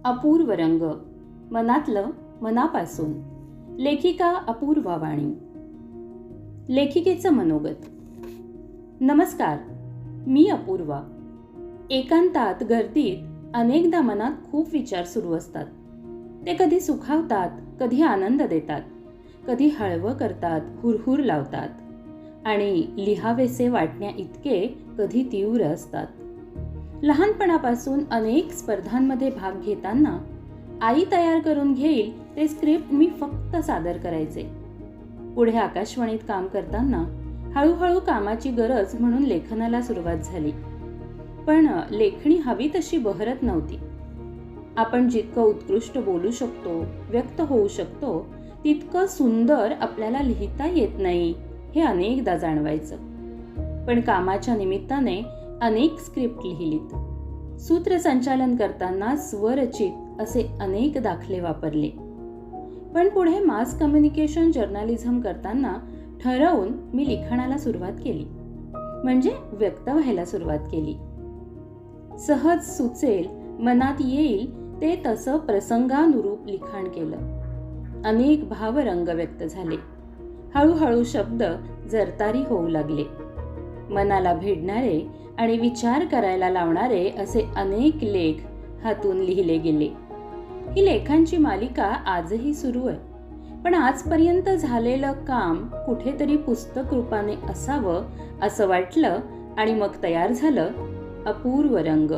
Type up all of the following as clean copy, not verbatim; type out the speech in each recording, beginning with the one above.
अपूर्व रंग, मनातलं मनापासून. लेखिका अपूर्वा वाणी. लेखिकेचं मनोगत. नमस्कार, मी अपूर्वा. एकांतात, गर्दीत अनेकदा मनात खूप विचार सुरू असतात. ते कधी सुखावतात, कधी आनंद देतात, कधी हळवं करतात, हुरहुर लावतात आणि लिहावेसे वाटण्या इतके कधी तीव्र असतात. लहानपणापासून अनेक स्पर्धांमध्ये भाग घेताना आई तयार करून घेईल ते स्क्रिप्ट मी फक्त सादर करायचे. पुढे आकाशवाणीत काम करताना हळूहळू कामाची गरज म्हणून लेखनाला सुरुवात झाली. पण लेखणी हवी तशी बहरत नव्हती. आपण जितकं उत्कृष्ट बोलू शकतो, व्यक्त होऊ शकतो, तितकं सुंदर आपल्याला लिहिता येत नाही हे अनेकदा जाणवायचं. पण कामाच्या निमित्ताने अनेक स्क्रिप्ट लिहिलीत. सूत्रसंचालन करताना स्वरचित असे अनेक दाखले वापरले. पण पुढे मास कम्युनिकेशन जर्नलिझम करताना ठरवून मी लिखाणाला सुरुवात केली, म्हणजे व्यक्त व्हायला सुरुवात केली. सहज सुचेल, मनात येईल ते तसं प्रसंगानुरूप लिखाण केलं. अनेक भावरंग व्यक्त झाले. हळूहळू शब्द जरतारी होऊ लागले. मनाला भिडणारे आणि विचार करायला लावणारे असे अनेक लेख हातून लिहिले गेले. ही लेखांची मालिका आजही सुरू आहे. पण आजपर्यंत झालेलं काम कुठेतरी पुस्तक रूपाने असावं असं वाटलं आणि मग तयार झालं अपूर्व रंग.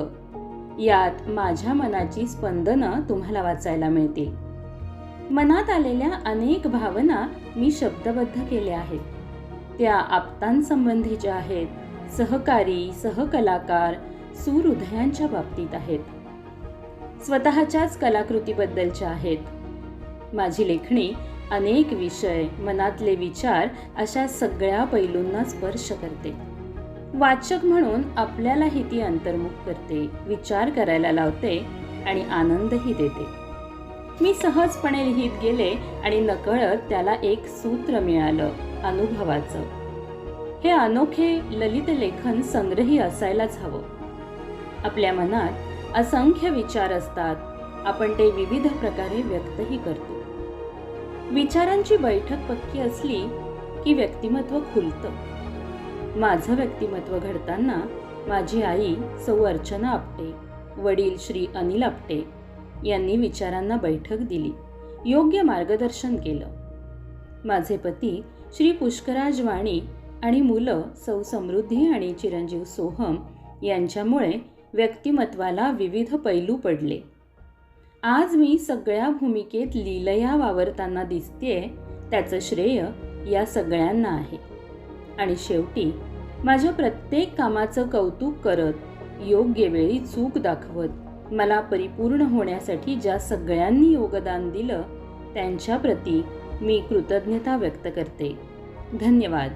यात माझ्या मनाची स्पंदनं तुम्हाला वाचायला मिळतील. मनात आलेल्या अनेक भावना मी शब्दबद्ध केल्या आहेत. त्या आप्तांसंबंधीच्या आहेत, सहकारी, सहकलाकार, सुहृदयांच्या बाबतीत आहेत, स्वतःच्याच कलाकृतीबद्दलच्या आहेत. माझी लेखणी अनेक विषय, मनातले विचार अशा सगळ्या पैलूंना स्पर्श करते. वाचक म्हणून आपल्यालाही ती अंतर्मुख करते, विचार करायला लावते आणि आनंदही देते. मी सहजपणे लिहित गेले आणि नकळत त्याला एक सूत्र मिळालं, अनुभवाचं. हे अनोखे ललित लेखन संग्रही असायलाच हवं. आपल्या मनात असंख्य विचार असतात. आपण ते विविध प्रकारे व्यक्तही करतो. विचारांची बैठक पक्की असली की व्यक्तिमत्व खुलतं. माझं व्यक्तिमत्व घडताना माझी आई सौ अर्चना आपटे, वडील श्री अनिल आपटे यांनी विचारांना बैठक दिली, योग्य मार्गदर्शन केलं. माझे पती श्री पुष्कराज वाणी आणि मुलं सौ समृद्धी आणि चिरंजीव सोहम यांच्यामुळे व्यक्तिमत्वाला विविध पैलू पडले. आज मी सगळ्या भूमिकेत लीलया वावरताना दिसतेय, त्याचं श्रेय या सगळ्यांना आहे. आणि शेवटी माझ्या प्रत्येक कामाचं कौतुक करत, योग्य वेळी चूक दाखवत मला परिपूर्ण होण्यासाठी ज्या सगळ्यांनी योगदान दिलं त्यांच्या प्रती मी कृतज्ञता व्यक्त करते. धन्यवाद.